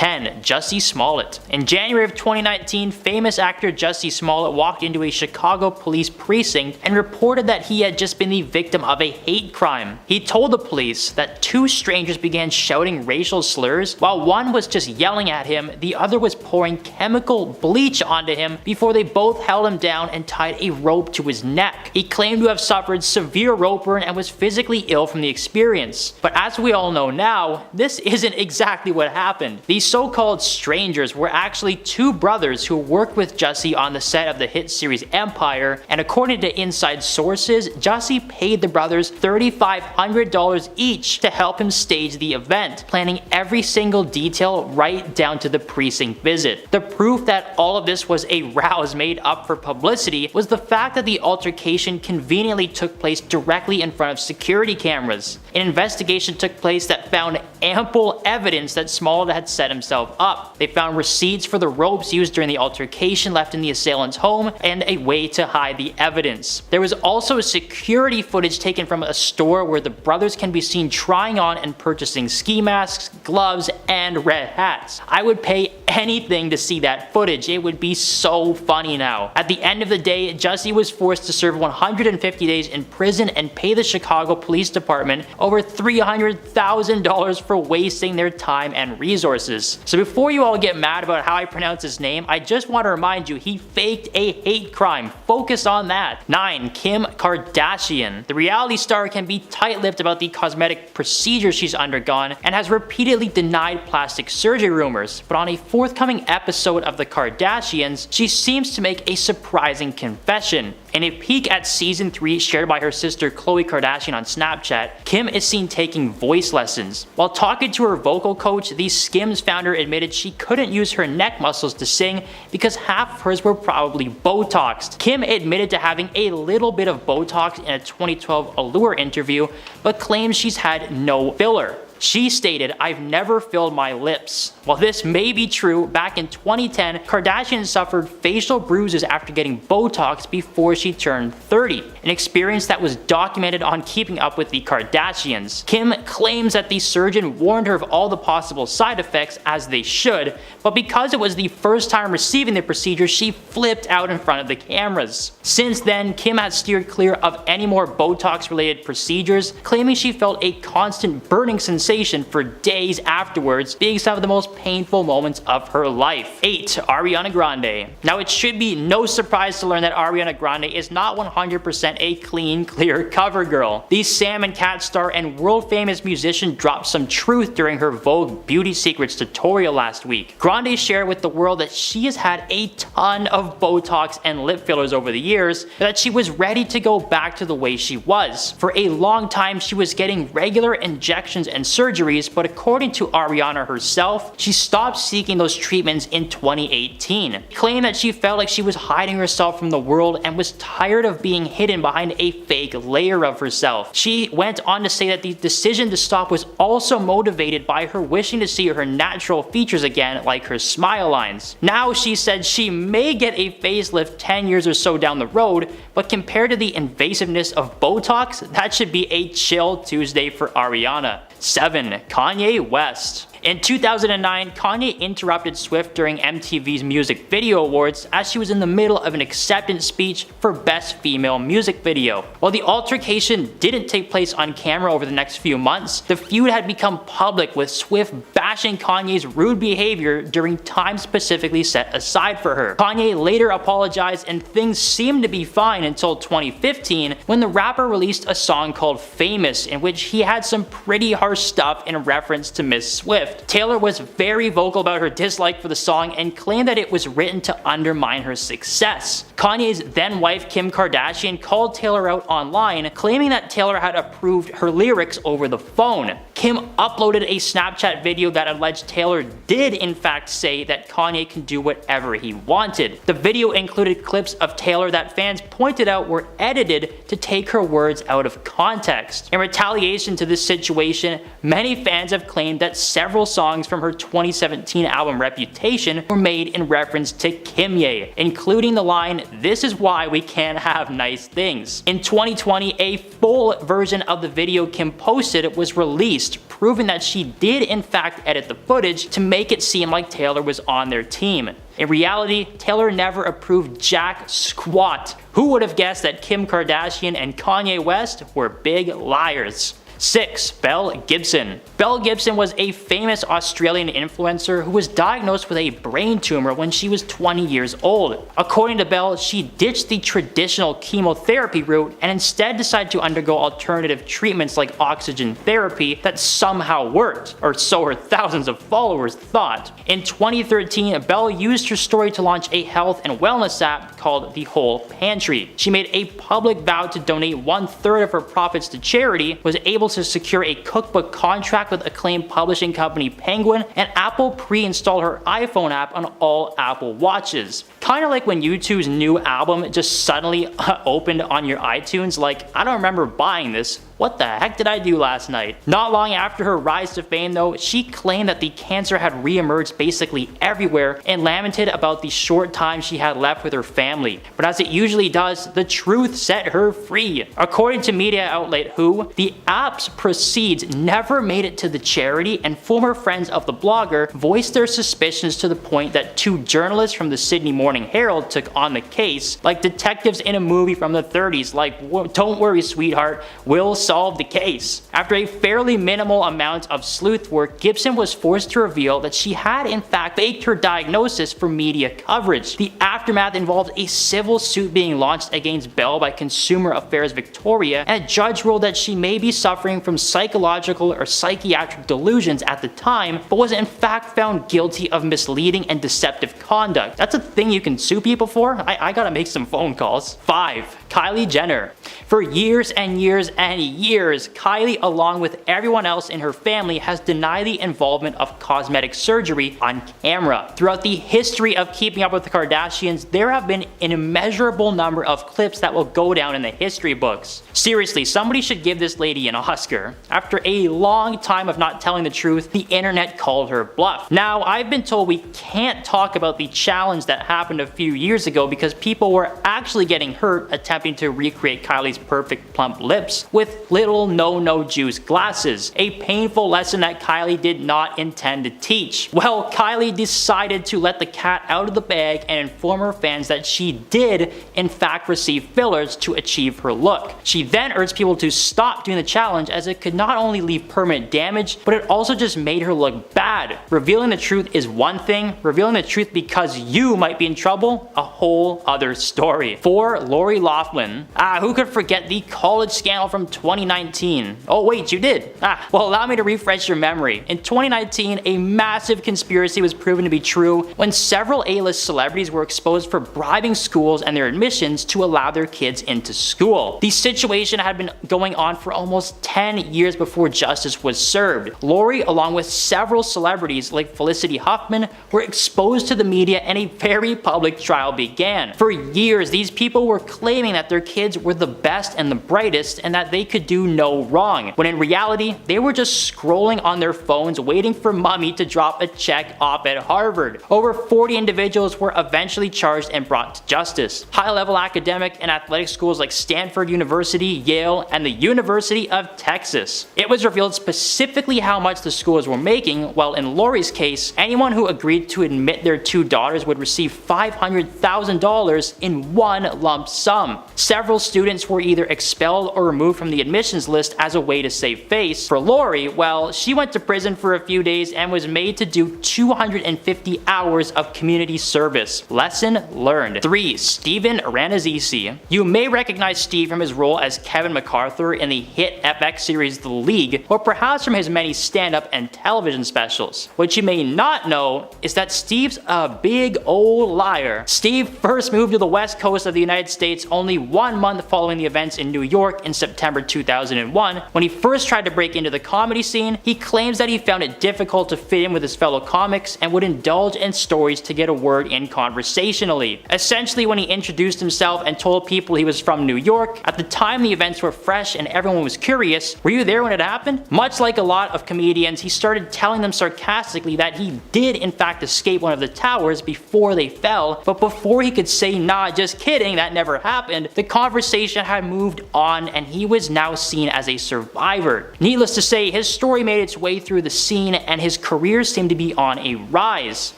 10. Jussie Smollett. In January of 2019, famous actor Jussie Smollett walked into a Chicago police precinct and reported that he had just been the victim of a hate crime. He told the police that two strangers began shouting racial slurs. While one was just yelling at him, the other was pouring chemical bleach onto him before they both held him down and tied a rope to his neck. He claimed to have suffered severe rope burn and was physically ill from the experience. But as we all know now, this isn't exactly what happened. These so-called strangers were actually two brothers who worked with Jussie on the set of the hit series Empire, and according to inside sources, Jussie paid the brothers $3,500 each to help him stage the event, planning every single detail right down to the precinct visit. The proof that all of this was a rouse made up for publicity was the fact that the altercation conveniently took place directly in front of security cameras. An investigation took place that found ample evidence that Smollett had set himself up. They found receipts for the ropes used during the altercation left in the assailant's home and a way to hide the evidence. There was also security footage taken from a store where the brothers can be seen trying on and purchasing ski masks, gloves, and red hats. I would pay anything to see that footage. It would be so funny now. At the end of the day, Jussie was forced to serve 150 days in prison and pay the Chicago Police Department over $300,000 for wasting their time and resources. So before you all get mad about how I pronounce his name, I just want to remind you he faked a hate crime. Focus on that. 9. Kim Kardashian. The reality star can be tight-lipped about the cosmetic procedures she's undergone and has repeatedly denied plastic surgery rumors, but on a forthcoming episode of The Kardashians, she seems to make a surprising confession. In a peek at season 3 shared by her sister Khloe Kardashian on Snapchat, Kim is seen taking voice lessons. While talking to her vocal coach, the Skims founder admitted she couldn't use her neck muscles to sing because half of hers were probably Botoxed. Kim admitted to having a little bit of Botox in a 2012 Allure interview, but claims she's had no filler. She stated, "I've never filled my lips." While this may be true, back in 2010, Kardashian suffered facial bruises after getting Botox before she turned 30, an experience that was documented on Keeping Up with the Kardashians. Kim claims that the surgeon warned her of all the possible side effects, as they should, but because it was the first time receiving the procedure, she flipped out in front of the cameras. Since then, Kim has steered clear of any more Botox-related procedures, claiming she felt a constant burning sensation for days afterwards, being some of the most painful moments of her life. 8. Ariana Grande. Now it should be no surprise to learn that Ariana Grande is not 100% a clean, clear cover girl. The Sam and Cat star and world-famous musician dropped some truth during her Vogue Beauty Secrets tutorial last week. Grande shared with the world that she has had a ton of Botox and lip fillers over the years, but that she was ready to go back to the way she was. For a long time, she was getting regular injections and surgeries, but according to Ariana herself, she stopped seeking those treatments in 2018. She claimed that she felt like she was hiding herself from the world and was tired of being hidden behind a fake layer of herself. She went on to say that the decision to stop was also motivated by her wishing to see her natural features again, like her smile lines. Now she said she may get a facelift 10 years or so down the road, but compared to the invasiveness of Botox, that should be a chill Tuesday for Ariana. 7. Kanye West. In 2009, Kanye interrupted Swift during MTV's Music Video Awards as she was in the middle of an acceptance speech for Best Female Music Video. While the altercation didn't take place on camera over the next few months, the feud had become public, with Swift bashing Kanye's rude behavior during time specifically set aside for her. Kanye later apologized and things seemed to be fine until 2015, when the rapper released a song called Famous, in which he had some pretty harsh stuff in reference to Miss Swift. Taylor was very vocal about her dislike for the song and claimed that it was written to undermine her success. Kanye's then wife Kim Kardashian called Taylor out online, claiming that Taylor had approved her lyrics over the phone. Kim uploaded a Snapchat video that alleged Taylor did in fact say that Kanye can do whatever he wanted. The video included clips of Taylor that fans pointed out were edited to take her words out of context. In retaliation to this situation, many fans have claimed that several songs from her 2017 album Reputation were made in reference to Kimye, including the line, "This is why we can't have nice things." In 2020, a full version of the video Kim posted was released, released, proving that she did in fact edit the footage to make it seem like Taylor was on their team. In reality, Taylor never approved jack squat. Who would have guessed that Kim Kardashian and Kanye West were big liars? 6. Belle Gibson. Belle Gibson was a famous Australian influencer who was diagnosed with a brain tumor when she was 20 years old. According to Belle, she ditched the traditional chemotherapy route and instead decided to undergo alternative treatments like oxygen therapy that somehow worked, or so her thousands of followers thought. In 2013, Belle used her story to launch a health and wellness app called The Whole Pantry. She made a public vow to donate 1/3 of her profits to charity, was able to secure a cookbook contract with acclaimed publishing company Penguin, and Apple pre-installed her iPhone app on all Apple Watches. Kinda like when U2's new album just suddenly opened on your iTunes, like, I don't remember buying this. What the heck did I do last night? Not long after her rise to fame though, she claimed that the cancer had re-emerged basically everywhere and lamented about the short time she had left with her family. But as it usually does, the truth set her free. According to media outlet Who, the app's proceeds never made it to the charity, and former friends of the blogger voiced their suspicions to the point that 2 journalists from the Sydney Morning Herald took on the case, like detectives in a movie from the 30s, like, don't worry sweetheart, we'll solve the case. After a fairly minimal amount of sleuth work, Gibson was forced to reveal that she had in fact faked her diagnosis for media coverage. The aftermath involved a civil suit being launched against Belle by Consumer Affairs Victoria, and a judge ruled that she may be suffering from psychological or psychiatric delusions at the time, but was in fact found guilty of misleading and deceptive conduct. That's a thing you can sue people for? I gotta make some phone calls. 5. Kylie Jenner. For years and years and years, Kylie, along with everyone else in her family, has denied the involvement of cosmetic surgery on camera. Throughout the history of Keeping Up with the Kardashians, there have been an immeasurable number of clips that will go down in the history books. Seriously, somebody should give this lady an Oscar. After a long time of not telling the truth, the internet called her bluff. Now, I've been told we can't talk about the challenge that happened a few years ago because people were actually getting hurt attempting to recreate Kylie's perfect plump lips with little no juice glasses, a painful lesson that Kylie did not intend to teach. Well, Kylie decided to let the cat out of the bag and inform her fans that she did in fact receive fillers to achieve her look. She then urged people to stop doing the challenge as it could not only leave permanent damage, but it also just made her look bad. Revealing the truth is one thing, revealing the truth because you might be in trouble, a whole other story. 4. Lori Loughlin. Who could forget the college scandal from 2019? Oh wait, you did? Well, allow me to refresh your memory. In 2019, a massive conspiracy was proven to be true when several A-list celebrities were exposed for bribing schools and their admissions to allow their kids into school. The situation had been going on for almost 10 years before justice was served. Lori, along with several celebrities like Felicity Huffman, were exposed to the media and a very public trial began. For years, these people were claiming that their kids were the best and the brightest and that they could do no wrong, when in reality, they were just scrolling on their phones waiting for mommy to drop a check off at Harvard. Over 40 individuals were eventually charged and brought to justice. High-level academic and athletic schools like Stanford University, Yale, and the University of Texas. It was revealed specifically how much the schools were making, while in Lori's case, anyone who agreed to admit their 2 daughters would receive $500,000 in one lump sum. Several students were either expelled or removed from the admissions list as a way to save face. For Lori, well, she went to prison for a few days and was made to do 250 hours of community service. Lesson learned. 3. Steven Rannazzisi. You may recognize Steve from his role as Kevin MacArthur in the hit FX series The League, or perhaps from his many stand-up and television specials. What you may not know is that Steve's a big old liar. Steve first moved to the west coast of the United States only 1 month following the events in New York in September 2001. When he first tried to break into the comedy scene, he claims that he found it difficult to fit in with his fellow comics and would indulge in stories to get a word in conversationally. Essentially, when he introduced himself and told people he was from New York, at the time the events were fresh and everyone was curious, were you there when it happened? Much like a lot of comedians, he started telling them sarcastically that he did in fact escape one of the towers before they fell, but before he could say nah, just kidding, that never happened, happened, the conversation had moved on and he was now seen as a survivor. Needless to say, his story made its way through the scene and his career seemed to be on a rise.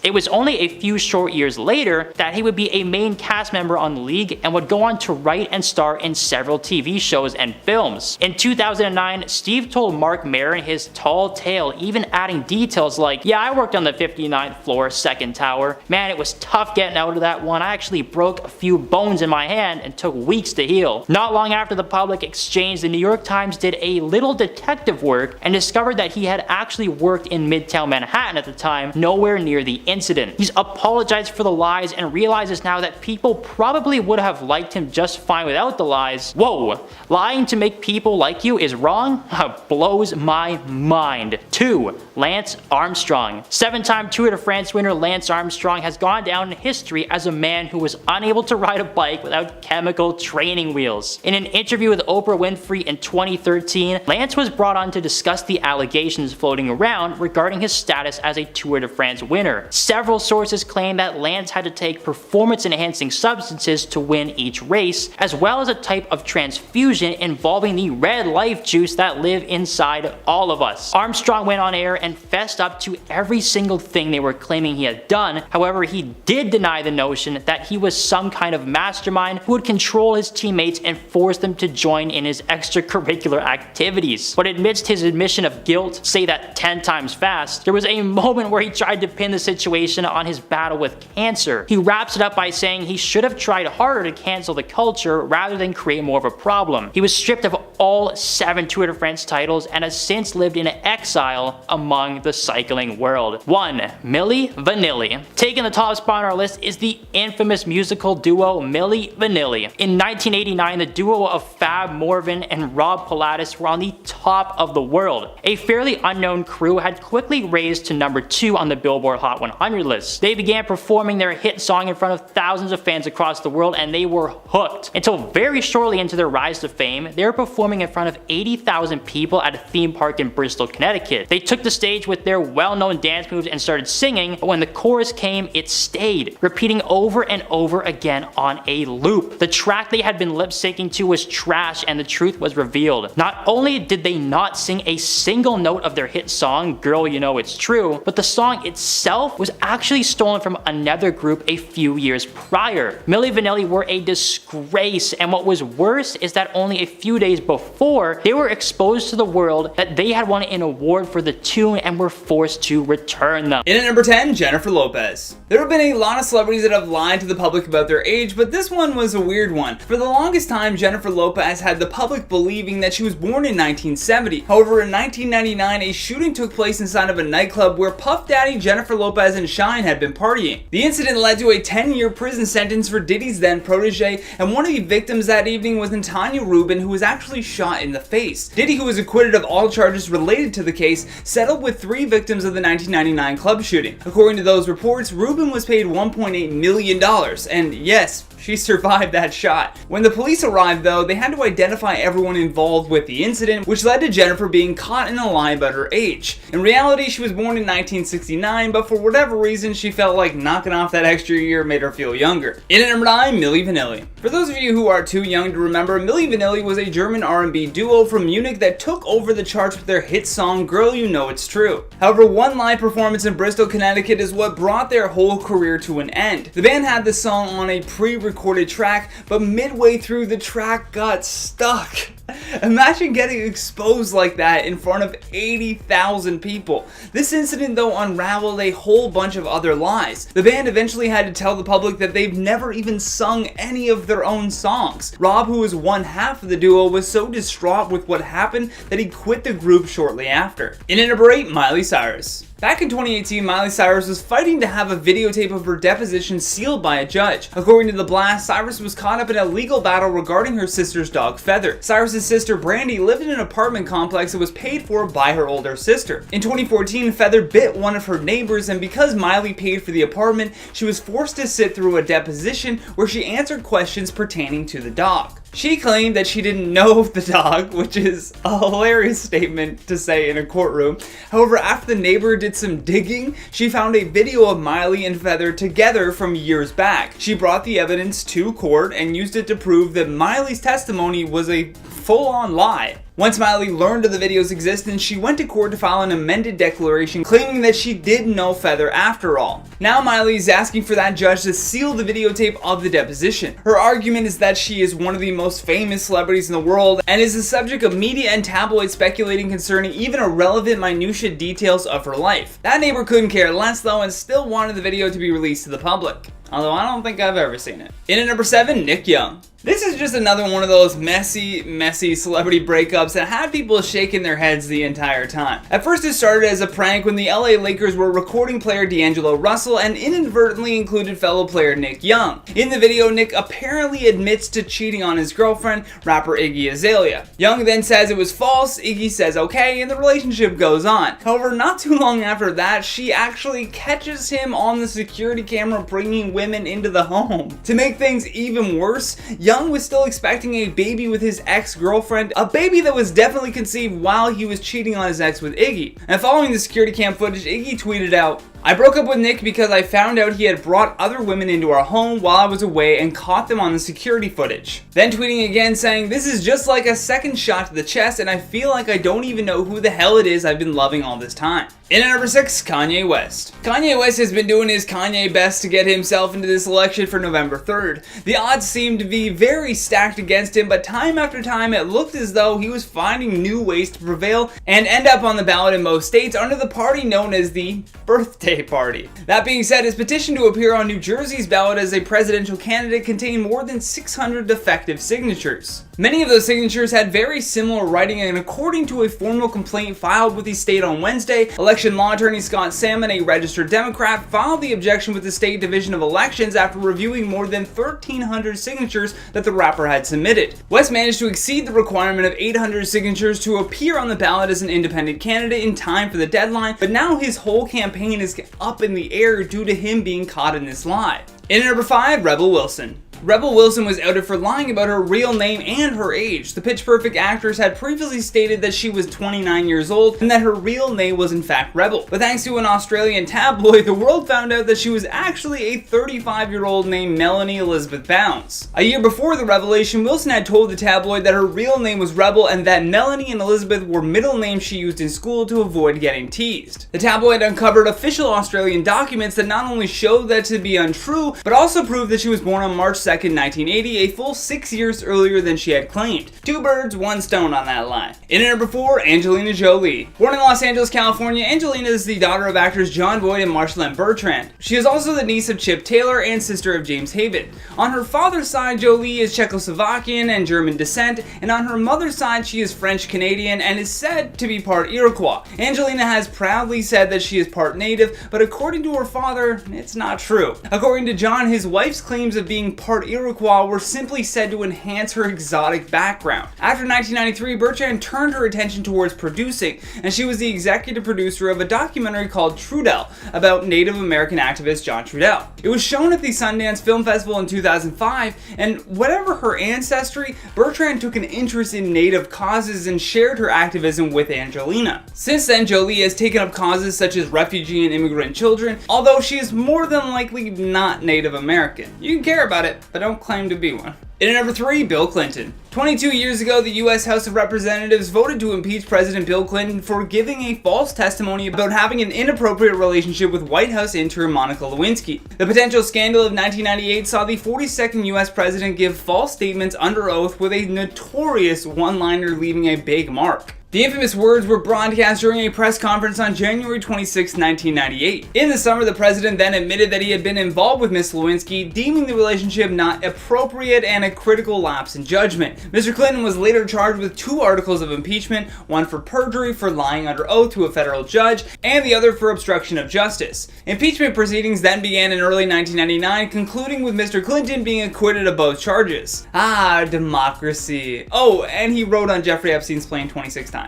It was only a few short years later that he would be a main cast member on The League and would go on to write and star in several TV shows and films. In 2009, Steve told Marc Maron his tall tale, even adding details like, "Yeah, I worked on the 59th floor, second tower. Man, it was tough getting out of that one. I actually broke a few bones in my hand and took weeks to heal." Not long after the public exchange, the New York Times did a little detective work and discovered that he had actually worked in Midtown Manhattan at the time, nowhere near the incident. He's apologized for the lies and realizes now that people probably would have liked him just fine without the lies. Whoa, lying to make people like you is wrong? Blows my mind. 2. Lance Armstrong. 7-time Tour de France winner Lance Armstrong has gone down in history as a man who was unable to ride a bike without chemical training wheels. In an interview with Oprah Winfrey in 2013, Lance was brought on to discuss the allegations floating around regarding his status as a Tour de France winner. Several sources claim that Lance had to take performance-enhancing substances to win each race, as well as a type of transfusion involving the red life juice that live inside all of us. Armstrong went on air and fessed up to every single thing they were claiming he had done. However, he did deny the notion that he was some kind of mastermind who would control his teammates and force them to join in his extracurricular activities. But amidst his admission of guilt, say that 10 times fast, there was a moment where he tried to pin the situation on his battle with cancer. He wraps it up by saying he should have tried harder to cancel the culture rather than create more of a problem. He was stripped of all 7 Tour de France titles and has since lived in exile among the cycling world. 1. Milli Vanilli. Taking the top spot on our list is the infamous musical duo Milli Vanilli. In 1989, the duo of Fab Morvan and Rob Pilatus were on the top of the world. A fairly unknown crew had quickly raised to number 2 on the Billboard Hot 100 list. They began performing their hit song in front of thousands of fans across the world and they were hooked. Until very shortly into their rise to fame, they were performing in front of 80,000 people at a theme park in Bristol, Connecticut. They took the stage with their well-known dance moves and started singing, but when the chorus came, it stayed, repeating over and over again on a loop. The track they had been lip-syncing to was trash and the truth was revealed. Not only did they not sing a single note of their hit song, Girl You Know It's True, but the song itself was actually stolen from another group a few years prior. Milli Vanilli were a disgrace, and what was worse is that only a few days before, they were exposed to the world that they had won an award for the tune and were forced to return them. In at number 10, Jennifer Lopez. There have been a lot of celebrities that have lied to the public about their age, but this one was a weird one. For the longest time, Jennifer Lopez had the public believing that she was born in 1970. However, in 1999, a shooting took place inside of a nightclub where Puff Daddy, Jennifer Lopez, and Shine had been partying. The incident led to a 10-year prison sentence for Diddy's then protege, and one of the victims that evening was Tanya Rubin, who was actually shot in the face. Diddy, who was acquitted of all charges related to the case, settled with 3 victims of the 1999 club shooting. According to those reports, Rubin was paid $1.8 million, and yes, she survived that shot. When the police arrived though, they had to identify everyone involved with the incident, which led to Jennifer being caught in a lie about her age. In reality, she was born in 1969, but for whatever reason, she felt like knocking off that extra year made her feel younger. In at number 9, Milli Vanilli. For those of you who are too young to remember, Milli Vanilli was a German R&B duo from Munich that took over the charts with their hit song Girl You Know It's True. However, one live performance in Bristol, Connecticut is what brought their whole career to an end. The band had the song on a pre-recorded track, but midway through the track got stuck. Imagine getting exposed like that in front of 80,000 people. This incident though unraveled a whole bunch of other lies. The band eventually had to tell the public that they've never even sung any of their own songs. Rob, who was one half of the duo, was so distraught with what happened that he quit the group shortly after. In at number 8, Miley Cyrus. Back in 2018, Miley Cyrus was fighting to have a videotape of her deposition sealed by a judge. According to The Blast, Cyrus was caught up in a legal battle regarding her sister's dog Feather. Cyrus's sister Brandy lived in an apartment complex that was paid for by her older sister. In 2014, Feather bit one of her neighbors, and because Miley paid for the apartment, she was forced to sit through a deposition where she answered questions pertaining to the dog. She claimed that she didn't know the dog, which is a hilarious statement to say in a courtroom. However, after the neighbor did some digging, she found a video of Miley and Feather together from years back. She brought the evidence to court and used it to prove that Miley's testimony was a full-on lie. Once Miley learned of the video's existence, she went to court to file an amended declaration claiming that she did know Feather after all. Now Miley is asking for that judge to seal the videotape of the deposition. Her argument is that she is one of the most famous celebrities in the world and is the subject of media and tabloids speculating concerning even irrelevant minutiae details of her life. That neighbor couldn't care less though and still wanted the video to be released to the public. Although I don't think I've ever seen it. In at number 7, Nick Young. This is just another one of those messy celebrity breakups that had people shaking their heads the entire time. At first it started as a prank when the LA Lakers were recording player D'Angelo Russell and inadvertently included fellow player Nick Young. In the video, Nick apparently admits to cheating on his girlfriend, rapper Iggy Azalea. Young then says it was false, Iggy says okay, and the relationship goes on. However, not too long after that, she actually catches him on the security camera bringing women into the home. To make things even worse, Young was still expecting a baby with his ex-girlfriend, a baby that was definitely conceived while he was cheating on his ex with Iggy. And following the security cam footage, Iggy tweeted out, "I broke up with Nick because I found out he had brought other women into our home while I was away and caught them on the security footage." Then tweeting again saying, "This is just like a second shot to the chest and I feel like I don't even know who the hell it is I've been loving all this time." In at number 6, Kanye West. Kanye West has been doing his Kanye best to get himself into this election for November 3rd. The odds seemed to be very stacked against him, but time after time it looked as though he was finding new ways to prevail and end up on the ballot in most states under the party known as the Birthday Party. That being said, his petition to appear on New Jersey's ballot as a presidential candidate contained more than 600 defective signatures. Many of those signatures had very similar writing, and according to a formal complaint filed with the state on Wednesday, election law attorney Scott Salmon, a registered Democrat, filed the objection with the State Division of Elections after reviewing more than 1,300 signatures that the rapper had submitted. West managed to exceed the requirement of 800 signatures to appear on the ballot as an independent candidate in time for the deadline, but now his whole campaign is up in the air due to him being caught in this lie. In at number 5, Rebel Wilson. Rebel Wilson was outed for lying about her real name and her age. The Pitch Perfect actress had previously stated that she was 29 years old and that her real name was in fact Rebel. But thanks to an Australian tabloid, the world found out that she was actually a 35-year-old named Melanie Elizabeth Bounds. A year before the revelation, Wilson had told the tabloid that her real name was Rebel and that Melanie and Elizabeth were middle names she used in school to avoid getting teased. The tabloid uncovered official Australian documents that not only showed that to be untrue, but also proved that she was born on March 2nd, 1980, a full 6 years earlier than she had claimed. 2 birds, 1 stone on that lie. In at number 4, Angelina Jolie. Born in Los Angeles, California, Angelina is the daughter of actors Jon Voight and Marsha Lynn Bertrand. She is also the niece of Chip Taylor and sister of James Haven. On her father's side, Jolie is Czechoslovakian and German descent, and on her mother's side, she is French-Canadian and is said to be part Iroquois. Angelina has proudly said that she is part native, but according to her father, it's not true. According to John, his wife's claims of being part Iroquois were simply said to enhance her exotic background. After 1993, Bertrand turned her attention towards producing, and she was the executive producer of a documentary called Trudell about Native American activist John Trudell. It was shown at the Sundance Film Festival in 2005, and whatever her ancestry, Bertrand took an interest in Native causes and shared her activism with Angelina. Since then, Jolie has taken up causes such as refugee and immigrant children, although she is more than likely not Native American. You can care about it, but don't claim to be one. In at number 3, Bill Clinton. 22 years ago, the U.S. House of Representatives voted to impeach President Bill Clinton for giving a false testimony about having an inappropriate relationship with White House intern Monica Lewinsky. The potential scandal of 1998 saw the 42nd U.S. president give false statements under oath with a notorious one-liner leaving a big mark. The infamous words were broadcast during a press conference on January 26, 1998. In the summer, the president then admitted that he had been involved with Ms. Lewinsky, deeming the relationship not appropriate and a critical lapse in judgment. Mr. Clinton was later charged with 2 articles of impeachment, one for perjury for lying under oath to a federal judge, and the other for obstruction of justice. Impeachment proceedings then began in early 1999, concluding with Mr. Clinton being acquitted of both charges. Ah, democracy. Oh, and he wrote on Jeffrey Epstein's plane 26 times.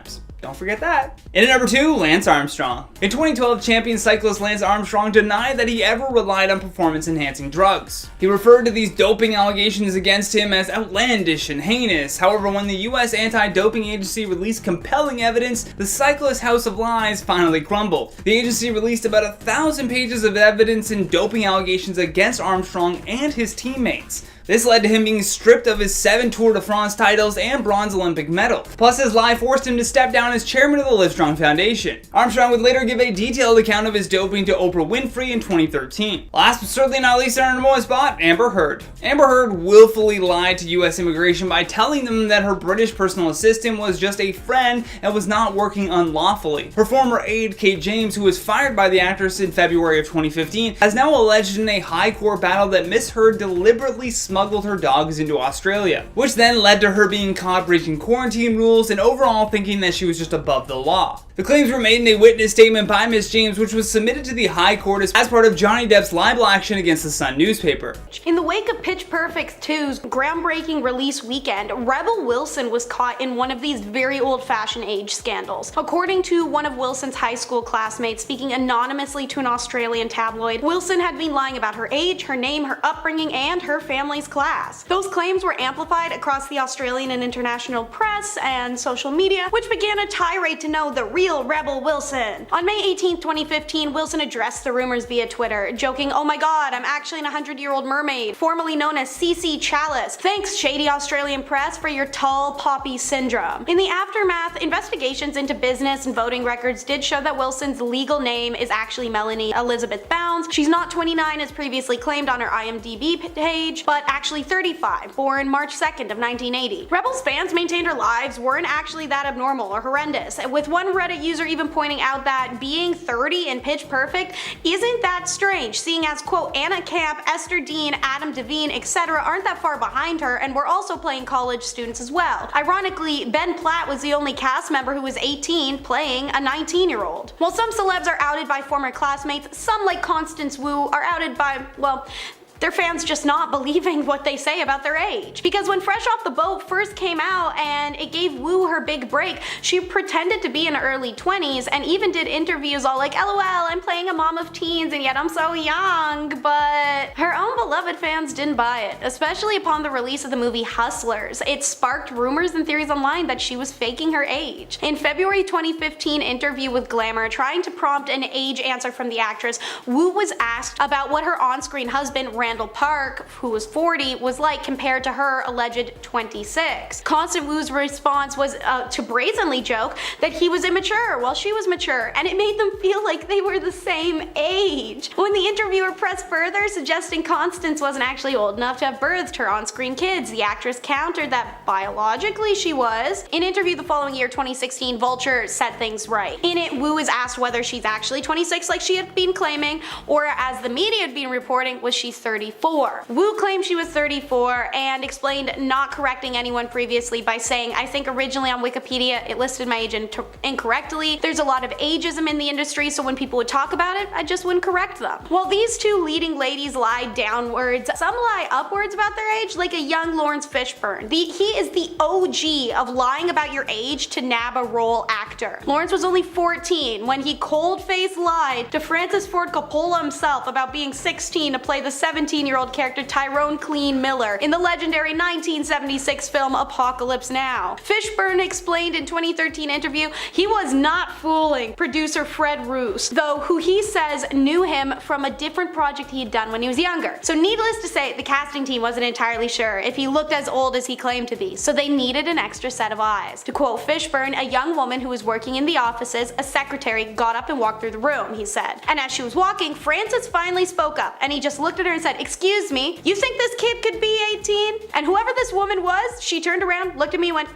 Don't forget that. And at number 2, Lance Armstrong. In 2012, champion cyclist Lance Armstrong denied that he ever relied on performance-enhancing drugs. He referred to these doping allegations against him as outlandish and heinous. However, when the US anti-doping agency released compelling evidence, the cyclist's house of lies finally crumbled. The agency released about 1,000 pages of evidence and doping allegations against Armstrong and his teammates. This led to him being stripped of his 7 Tour de France titles and bronze Olympic medal. Plus, his lie forced him to step down as chairman of the Livestrong Foundation. Armstrong would later give a detailed account of his doping to Oprah Winfrey in 2013. Last but certainly not least, on our number 1 spot, Amber Heard. Amber Heard willfully lied to US immigration by telling them that her British personal assistant was just a friend and was not working unlawfully. Her former aide, Kate James, who was fired by the actress in February of 2015, has now alleged in a high court battle that Miss Heard deliberately smuggled her dogs into Australia, which then led to her being caught breaking quarantine rules and overall thinking that she was just above the law. The claims were made in a witness statement by Miss James, which was submitted to the High Court as part of Johnny Depp's libel action against the Sun newspaper. In the wake of Pitch Perfect 2's groundbreaking release weekend, Rebel Wilson was caught in one of these very old-fashioned age scandals. According to one of Wilson's high school classmates speaking anonymously to an Australian tabloid, Wilson had been lying about her age, her name, her upbringing, and her family's class. Those claims were amplified across the Australian and international press and social media, which began a tirade to know the real Rebel Wilson. On May 18, 2015, Wilson addressed the rumors via Twitter, joking, "Oh my god, I'm actually an 100-year-old mermaid, formerly known as CC Chalice. Thanks, shady Australian press, for your tall poppy syndrome." In the aftermath, investigations into business and voting records did show that Wilson's legal name is actually Melanie Elizabeth Bounds. She's not 29 as previously claimed on her IMDb page, but actually 35, born March 2nd of 1980. Rebel's fans maintained her lives weren't actually that abnormal or horrendous, with one Reddit user even pointing out that being 30 in Pitch Perfect isn't that strange, seeing as, quote, Anna Camp, Esther Dean, Adam Devine, etc. aren't that far behind her and were also playing college students as well. Ironically, Ben Platt was the only cast member who was 18 playing a 19-year-old. While some celebs are outed by former classmates, some like Constance Wu are outed by, well, their fans just not believing what they say about their age. Because when Fresh Off the Boat first came out and it gave Wu her big break, she pretended to be in her early 20s and even did interviews all like, LOL, I'm playing a mom of teens and yet I'm so young, but her own beloved fans didn't buy it, especially upon the release of the movie Hustlers. It sparked rumors and theories online that she was faking her age. In February 2015 interview with Glamour, trying to prompt an age answer from the actress, Wu was asked about what her on-screen husband, Randall Park, who was 40, was like compared to her alleged 26. Constance Wu's response was to brazenly joke that he was immature while she was mature, and it made them feel like they were the same age. When the interviewer pressed further, suggesting Constance wasn't actually old enough to have birthed her on-screen kids, the actress countered that biologically she was. In an interview the following year, 2016, Vulture set things right. In it, Wu is asked whether she's actually 26 like she had been claiming, or as the media had been reporting, was she 34. Wu claimed she was 34 and explained not correcting anyone previously by saying, I think originally on Wikipedia it listed my age incorrectly. There's a lot of ageism in the industry, so when people would talk about it, I just wouldn't correct them. While these two leading ladies lied downwards, some lie upwards about their age, like a young Lawrence Fishburne. He is the OG of lying about your age to nab a role actor. Lawrence was only 14 when he cold-faced lied to Francis Ford Coppola himself about being 16 to play the 17-year-old character Tyrone Clean Miller in the legendary 1976 film Apocalypse Now. Fishburne explained in 2013 interview he was not fooling producer Fred Roos, though who he says knew him from a different project he had done when he was younger. So needless to say, the casting team wasn't entirely sure if he looked as old as he claimed to be, so they needed an extra set of eyes. To quote Fishburne, a young woman who was working in the offices, a secretary, got up and walked through the room, he said. And as she was walking, Francis finally spoke up, and he just looked at her and said, excuse me, you think this kid could be 18? And whoever this woman was, she turned around, looked at me and went,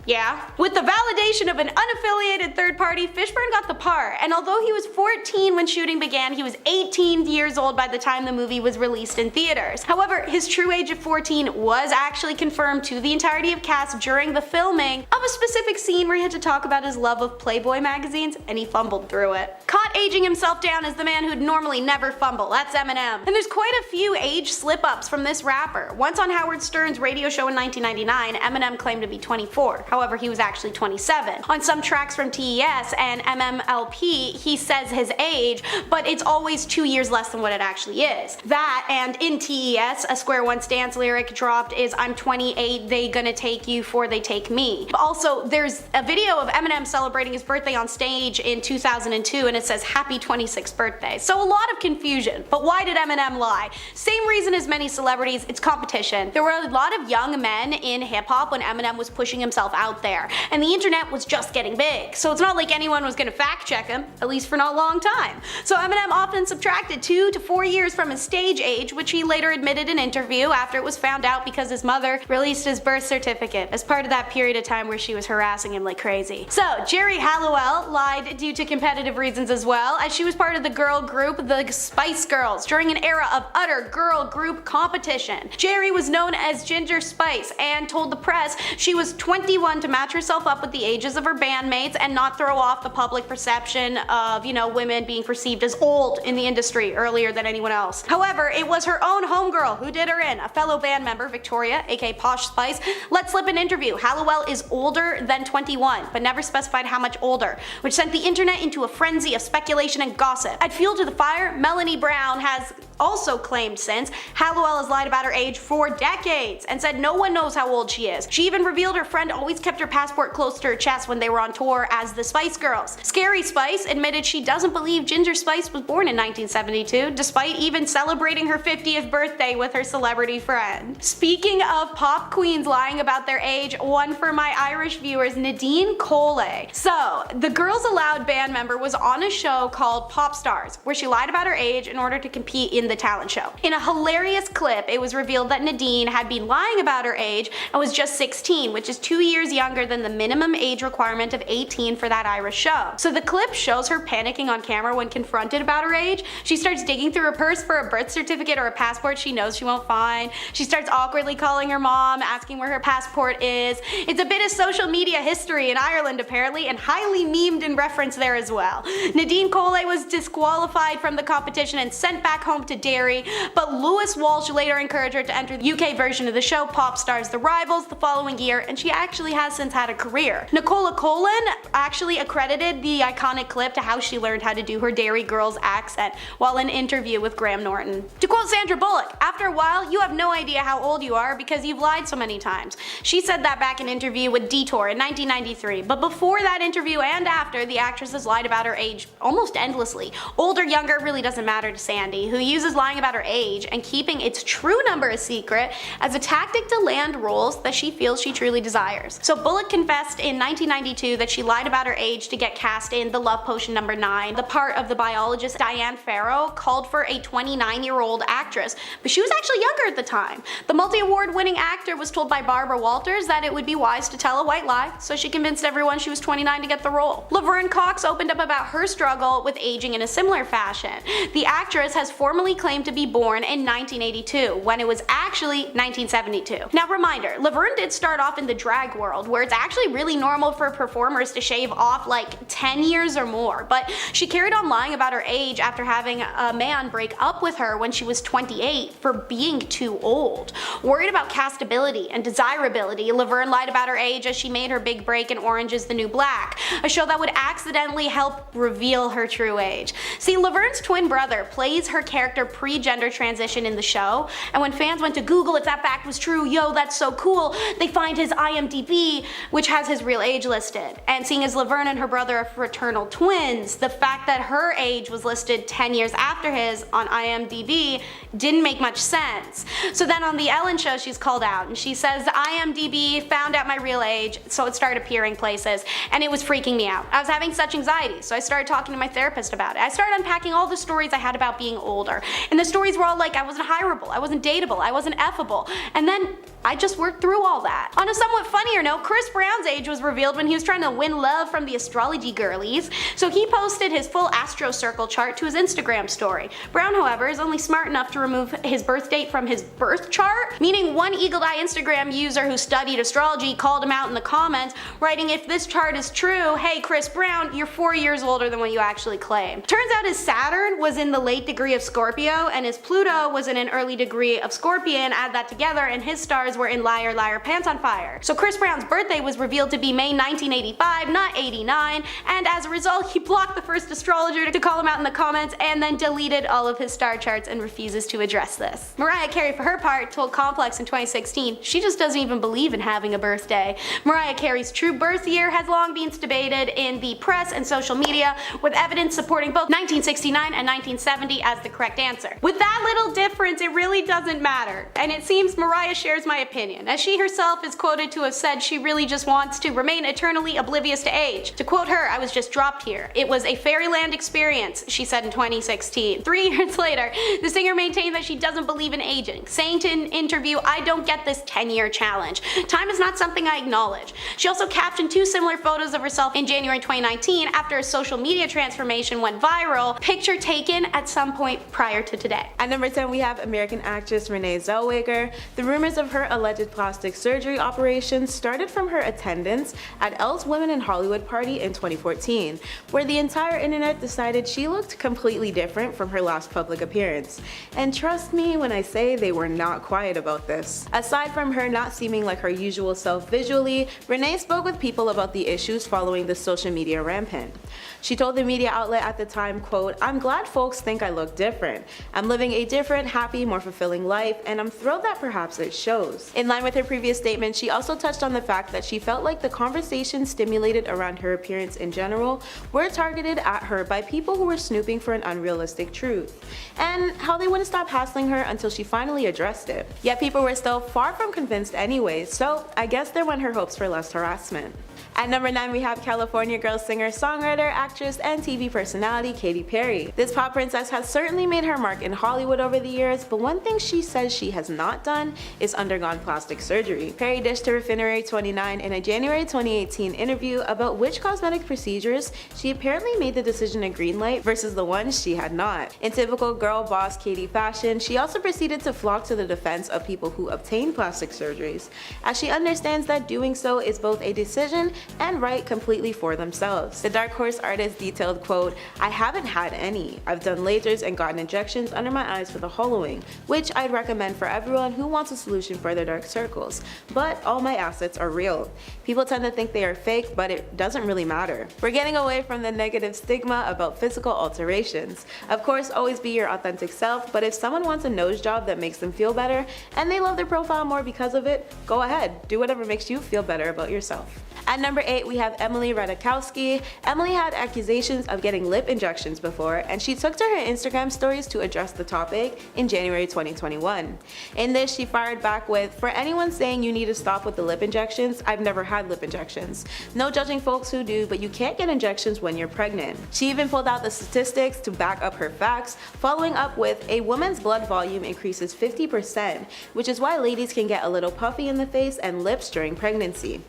yeah. With the validation of an unaffiliated third party, Fishburne got the part, and although he was 14 when shooting began, he was 18 years old by the time the movie was released in theaters. However, his true age of 14 was actually confirmed to the entirety of cast during the filming of a specific scene where he had to talk about his love of Playboy magazines, and he fumbled through it. Caught aging himself down as the man who'd normally never fumble, that's Eminem. And there's quite a few age slip-ups from this rapper. Once on Howard Stern's radio show in 1999, Eminem claimed to be 24. However, he was actually 27. On some tracks from TES and MMLP, he says his age, but it's always 2 years less than what it actually is. That, and in TES, a Square One Stance lyric dropped is "I'm 28, they gonna take you for they take me." Also, there's a video of Eminem celebrating his birthday on stage in 2002 and it says "Happy 26th birthday." So a lot of confusion. But why did Eminem lie? Same reason as many celebrities, it's competition. There were a lot of young men in hip hop when Eminem was pushing himself out there, and the internet was just getting big. So it's not like anyone was gonna fact check him, at least for not a long time. So Eminem often subtracted 2 to 4 years from his stage age, which he later admitted in an interview after it was found out because his mother released his birth certificate as part of that period of time where she was harassing him like crazy. So Geri Halliwell lied due to competitive reasons as well, as she was part of the girl group the Spice Girls during an era of utter girl group competition. Geri was known as Ginger Spice and told the press she was 21 to match herself up with the ages of her bandmates and not throw off the public perception of, women being perceived as old in the industry earlier than anyone else. However, it was her own homegirl who did her in. A fellow band member, Victoria, aka Posh Spice, let slip an interview Halliwell is older than 21, but never specified how much older, which sent the internet into a frenzy of speculation and gossip. Add fuel to the fire, Melanie Brown has also claimed since Halliwell has lied about her age for decades and said no one knows how old she is. She even revealed her friend always kept her passport close to her chest when they were on tour as the Spice Girls. Scary Spice admitted she doesn't believe Ginger Spice was born in 1972, despite even celebrating her 50th birthday with her celebrity friend. Speaking of pop queens lying about their age, one for my Irish viewers, Nadine Cole. So, the Girls Aloud band member was on a show called Pop Stars, where she lied about her age in order to compete in the talent show. In a hilarious clip, it was revealed that Nadine had been lying about her age and was just 16, which is 2 years younger than the minimum age requirement of 18 for that Irish show. So the clip shows her panicking on camera when confronted about her age. She starts digging through her purse for a birth certificate or a passport she knows she won't find. She starts awkwardly calling her mom, asking where her passport is. It's a bit of social media history in Ireland apparently, and highly memed in reference there as well. Nadine Cole was disqualified from the competition and sent back home to Derry, but Lewis Walsh later encouraged her to enter the UK version of the show, Pop Stars The Rivals, the following year, and she actually has since had a career. Nicola Colin actually accredited the iconic clip to how she learned how to do her Derry girl's accent while in an interview with Graham Norton. To quote Sandra Bullock, "After a while, you have no idea how old you are because you've lied so many times." She said that back in an interview with Detour in 1993, but before that interview and after, the actress has lied about her age almost endlessly. Old or younger really doesn't matter to Sandy, who uses lying about her age and keeping its true number a secret as a tactic to land roles that she feels she truly desires. So Bullock confessed in 1992 that she lied about her age to get cast in The Love Potion No. 9. The part of the biologist Diane Farrow called for a 29-year-old actress, but she was actually younger at the time. The multi-award winning actor was told by Barbara Walters that it would be wise to tell a white lie, so she convinced everyone she was 29 to get the role. Laverne Cox opened up about her struggle with aging in a similar fashion. The actress has formally claimed to be born in 1982, when it was actually 1972. Now reminder, Laverne did start off in the drag world, where it's actually really normal for performers to shave off like 10 years or more, but she carried on lying about her age after having a man break up with her when she was 28 for being too old. Worried about castability and desirability, Laverne lied about her age as she made her big break in Orange is the New Black, a show that would accidentally help reveal her true age. See, Laverne's twin brother plays her character pre-gender transition in the show, and when fans went to Google if that fact was true, yo, that's so cool, they find his IMDb, which has his real age listed. And seeing as Laverne and her brother are fraternal twins, the fact that her age was listed 10 years after his on IMDb didn't make much sense. So then on the Ellen show, she's called out and she says, IMDb found out my real age, so it started appearing places, and it was freaking me out. I was having such anxiety, so I started talking to my therapist about it. I started unpacking all the stories I had about being older, and the stories were all like I wasn't hireable, I wasn't dateable, I wasn't effable, and then I just worked through all that. On a somewhat funnier note, Chris Brown's age was revealed when he was trying to win love from the astrology girlies, so he posted his full astro circle chart to his Instagram story. Brown, however, is only smart enough to remove his birth date from his birth chart, meaning one eagle-eye Instagram user who studied astrology called him out in the comments, writing, if this chart is true, hey Chris Brown, you're 4 years older than what you actually claim. Turns out his Saturn was in the late degree of Scorpio, and his Pluto was in an early degree of Scorpion. Add that together, and his stars stars were in Liar Liar Pants on Fire. So Chris Brown's birthday was revealed to be May 1985, not 89, and as a result he blocked the first astrologer to call him out in the comments and then deleted all of his star charts and refuses to address this. Mariah Carey, for her part, told Complex in 2016 she just doesn't even believe in having a birthday. Mariah Carey's true birth year has long been debated in the press and social media, with evidence supporting both 1969 and 1970 as the correct answer. With that little difference, it really doesn't matter, and it seems Mariah shares my opinion, as she herself is quoted to have said she really just wants to remain eternally oblivious to age. To quote her, "I was just dropped here. It was a fairyland experience," she said in 2016. 3 years later, the singer maintained that she doesn't believe in aging, saying to an interview, "I don't get this 10-year challenge. Time is not something I acknowledge." She also captioned 2 similar photos of herself in January 2019 after a social media transformation went viral, picture taken at some point prior to today. At number 10, we have American actress Renée Zellweger. The rumors of her alleged plastic surgery operations started from her attendance at Elle's Women in Hollywood party in 2014, where the entire internet decided she looked completely different from her last public appearance. And trust me when I say they were not quiet about this. Aside from her not seeming like her usual self visually, Renée spoke with people about the issues following the social media rampant. She told the media outlet at the time, quote, "I'm glad folks think I look different. I'm living a different, happy, more fulfilling life, and I'm thrilled that perhaps it shows." In line with her previous statement, she also touched on the fact that she felt like the conversation stimulated around her appearance in general were targeted at her by people who were snooping for an unrealistic truth, and how they wouldn't stop hassling her until she finally addressed it. Yet people were still far from convinced anyway, so I guess there went her hopes for less harassment. At number 9, we have California girl singer, songwriter, actress, and TV personality Katy Perry. This pop princess has certainly made her mark in Hollywood over the years, but one thing she says she has not done is undergone plastic surgery. Perry dished her Refinery 29 in a January 2018 interview about which cosmetic procedures she apparently made the decision to greenlight versus the ones she had not. In typical girl boss Katy fashion, she also proceeded to flock to the defense of people who obtain plastic surgeries, as she understands that doing so is both a decision and right completely for themselves. The Dark Horse artist detailed, quote, "I haven't had any. I've done lasers and gotten injections under my eyes for the hollowing, which I'd recommend for everyone who wants a solution for their dark circles, but all my assets are real. People tend to think they are fake, but it doesn't really matter." We're getting away from the negative stigma about physical alterations. Of course, always be your authentic self, but if someone wants a nose job that makes them feel better and they love their profile more because of it, go ahead, do whatever makes you feel better about yourself. At number 8, we have Emily Ratajkowski. Emily had accusations of getting lip injections before, and she took to her Instagram stories to address the topic in January 2021. In this, she fired back with, "For anyone saying you need to stop with the lip injections, I've never had lip injections. No judging folks who do, but you can't get injections when you're pregnant." She even pulled out the statistics to back up her facts, following up with, "A woman's blood volume increases 50%, which is why ladies can get a little puffy in the face and lips during pregnancy."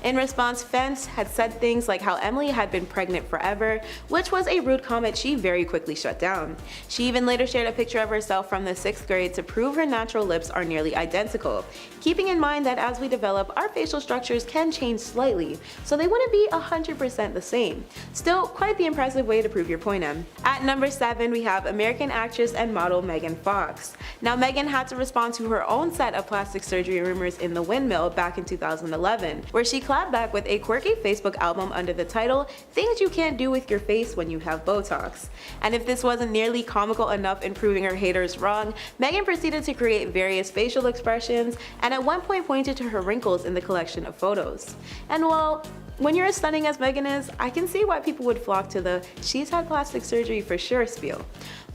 In response, fans had said things like how Emily had been pregnant forever, which was a rude comment she very quickly shut down. She even later shared a picture of herself from the 6th grade to prove her natural lips are nearly identical, keeping in mind that as we develop, our facial structures can change slightly, so they wouldn't be 100% the same. Still, quite the impressive way to prove your point, Em. At number 7, we have American actress and model Megan Fox. Now, Megan had to respond to her own set of plastic surgery rumors in the Windmill back in 2011, where she clapped back with a quirky Facebook album under the title, "Things You Can't Do With Your Face When You Have Botox." And if this wasn't nearly comical enough in proving her haters wrong, Megan proceeded to create various facial expressions and at one point pointed to her wrinkles in the collection of photos. And well, when you're as stunning as Megan is, I can see why people would flock to the "she's had plastic surgery for sure" spiel.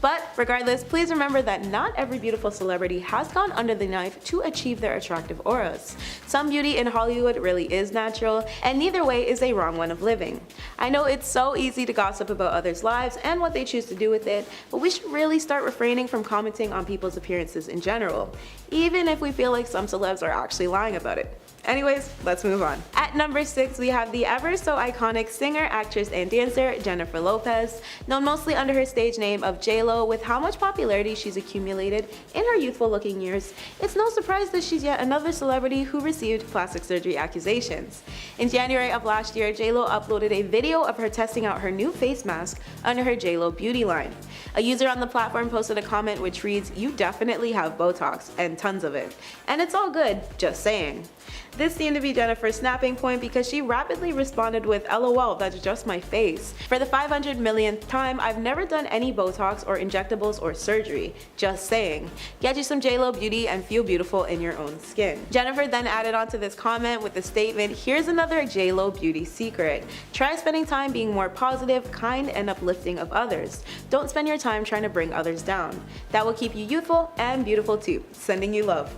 But regardless, please remember that not every beautiful celebrity has gone under the knife to achieve their attractive auras. Some beauty in Hollywood really is natural, and neither way is a wrong one of living. I know it's so easy to gossip about others' lives and what they choose to do with it, but we should really start refraining from commenting on people's appearances in general, even if we feel like some celebs are actually lying about it. Anyways, let's move on. At number 6, we have the ever so iconic singer, actress, and dancer Jennifer Lopez, known mostly under her stage name of J-Lo. With how much popularity she's accumulated in her youthful looking years, it's no surprise that she's yet another celebrity who received plastic surgery accusations. In January of last year, J-Lo uploaded a video of her testing out her new face mask under her J-Lo beauty line. A user on the platform posted a comment which reads, "You definitely have Botox, and tons of it. And it's all good, just saying." This seemed to be Jennifer's snapping point because she rapidly responded with, "LOL, that's just my face. For the 500 millionth time, I've never done any Botox or injectables or surgery. Just saying. Get you some J-Lo beauty and feel beautiful in your own skin." Jennifer then added on to this comment with the statement, "Here's another J-Lo beauty secret. Try spending time being more positive, kind, and uplifting of others. Don't spend your time trying to bring others down. That will keep you youthful and beautiful too. Sending you love."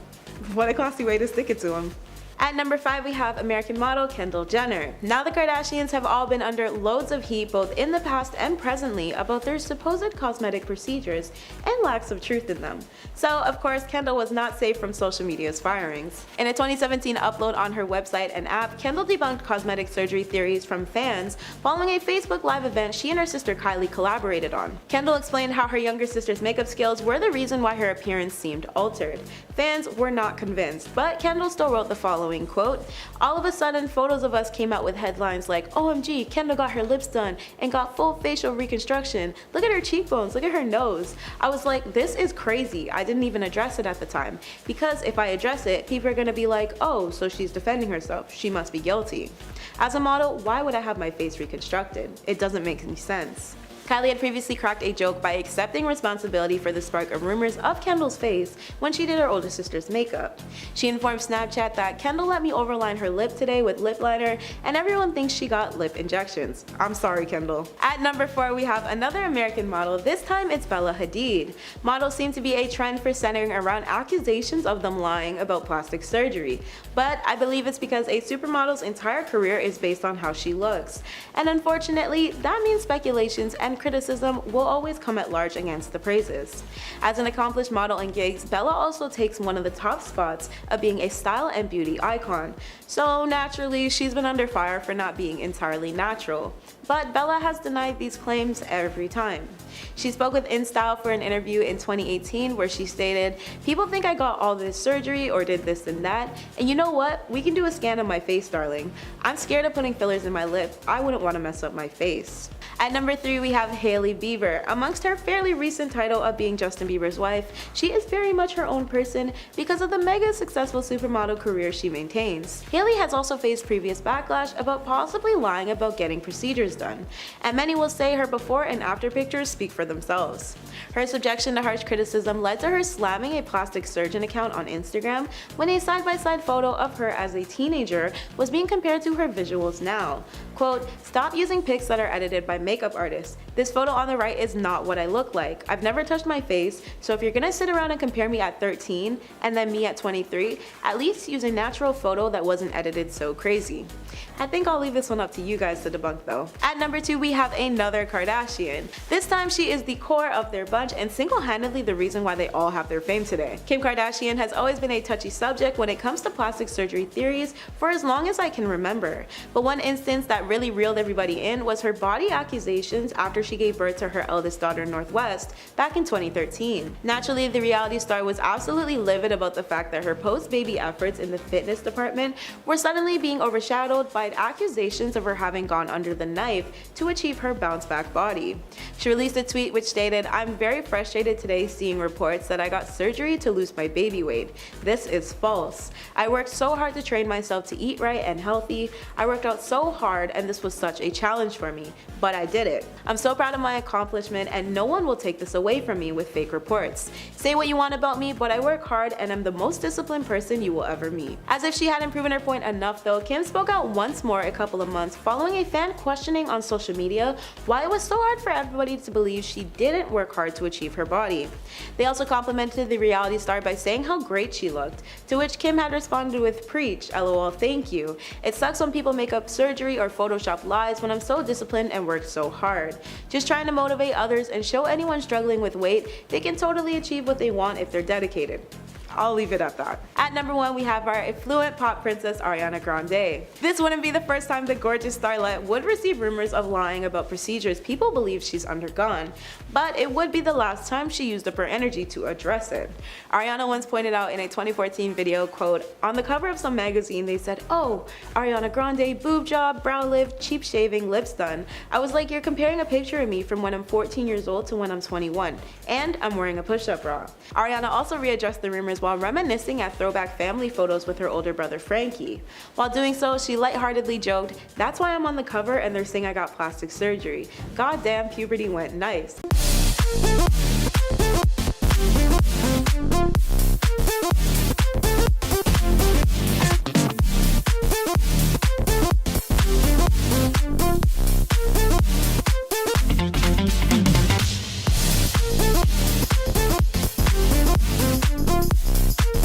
What a classy way to stick it to him. At number 5, we have American model Kendall Jenner. Now the Kardashians have all been under loads of heat both in the past and presently about their supposed cosmetic procedures and lacks of truth in them. So of course Kendall was not safe from social media's firings. In a 2017 upload on her website and app, Kendall debunked cosmetic surgery theories from fans following a Facebook Live event she and her sister Kylie collaborated on. Kendall explained how her younger sister's makeup skills were the reason why her appearance seemed altered. Fans were not convinced, but Kendall still wrote the following quote, "All of a sudden photos of us came out with headlines like, OMG, Kendall got her lips done and got full facial reconstruction. Look at her cheekbones, look at her nose." I was like, this is crazy. I didn't even address it at the time, because if I address it, people are gonna be like, oh, so she's defending herself, she must be guilty. As a model, why would I have my face reconstructed? It doesn't make any sense. Kylie had previously cracked a joke by accepting responsibility for the spark of rumors of Kendall's face when she did her older sister's makeup. She informed Snapchat that Kendall let me overline her lip today with lip liner and everyone thinks she got lip injections. I'm sorry, Kendall. At number 4, we have another American model. This time it's Bella Hadid. Models seem to be a trend for centering around accusations of them lying about plastic surgery, but I believe it's because a supermodel's entire career is based on how she looks. And unfortunately, that means speculations and criticism will always come at large against the praises. As an accomplished model in gigs, Bella also takes one of the top spots of being a style and beauty icon. So naturally, she's been under fire for not being entirely natural. But Bella has denied these claims every time. She spoke with InStyle for an interview in 2018 where she stated, "People think I got all this surgery or did this and that, and you know what? We can do a scan of my face, darling. I'm scared of putting fillers in my lip. I wouldn't want to mess up my face." At number 3, we have Hailey Bieber. Amongst her fairly recent title of being Justin Bieber's wife, she is very much her own person because of the mega successful supermodel career she maintains. Hailey has also faced previous backlash about possibly lying about getting procedures done, and many will say her before and after pictures speak for themselves. Her subjection to harsh criticism led to her slamming a plastic surgeon account on Instagram when a side-by-side photo of her as a teenager was being compared to her visuals now. Quote, "Stop using pics that are edited by makeup artists. This photo on the right is not what I look like. I've never touched my face, so if you're gonna sit around and compare me at 13 and then me at 23, at least use a natural photo that wasn't edited so crazy." I think I'll leave this one up to you guys to debunk though. At number 2, we have another Kardashian. This time she is the core of their bunch and single-handedly the reason why they all have their fame today. Kim Kardashian has always been a touchy subject when it comes to plastic surgery theories for as long as I can remember, but one instance that really reeled everybody in was her body accusations after she gave birth to her eldest daughter Northwest back in 2013. Naturally, the reality star was absolutely livid about the fact that her post-baby efforts in the fitness department were suddenly being overshadowed by accusations of her having gone under the knife to achieve her bounce-back body. She released a tweet which stated, "I'm very frustrated today seeing reports that I got surgery to lose my baby weight. This is false. I worked so hard to train myself to eat right and healthy. I worked out so hard and this was such a challenge for me, but I did it. I'm so proud of my accomplishment and no one will take this away from me with fake reports. Say what you want about me, but I work hard and I'm the most disciplined person you will ever meet." As if she hadn't proven her point enough though, Kim spoke out once more a couple of months following a fan questioning on social media why it was so hard for everybody to believe she didn't work hard to achieve her body. They also complimented the reality star by saying how great she looked, to which Kim had responded with, "Preach, LOL, thank you. It sucks when people make up surgery or Photoshop lies when I'm so disciplined and worked so hard. Just trying to motivate others and show anyone struggling with weight they can totally achieve what they want if they're dedicated." I'll leave it at that. At number 1, we have our affluent pop princess Ariana Grande. This wouldn't be the first time the gorgeous starlet would receive rumors of lying about procedures people believe she's undergone, but it would be the last time she used up her energy to address it. Ariana once pointed out in a 2014 video, quote, "On the cover of some magazine they said, 'Oh, Ariana Grande, boob job, brow lift, cheap shaving, lips done.' I was like, you're comparing a picture of me from when I'm 14 years old to when I'm 21, and I'm wearing a push-up bra." Ariana also readdressed the rumors while reminiscing at throwback family photos with her older brother Frankie. While doing so, she lightheartedly joked, "That's why I'm on the cover and they're saying I got plastic surgery. Goddamn, puberty went nice."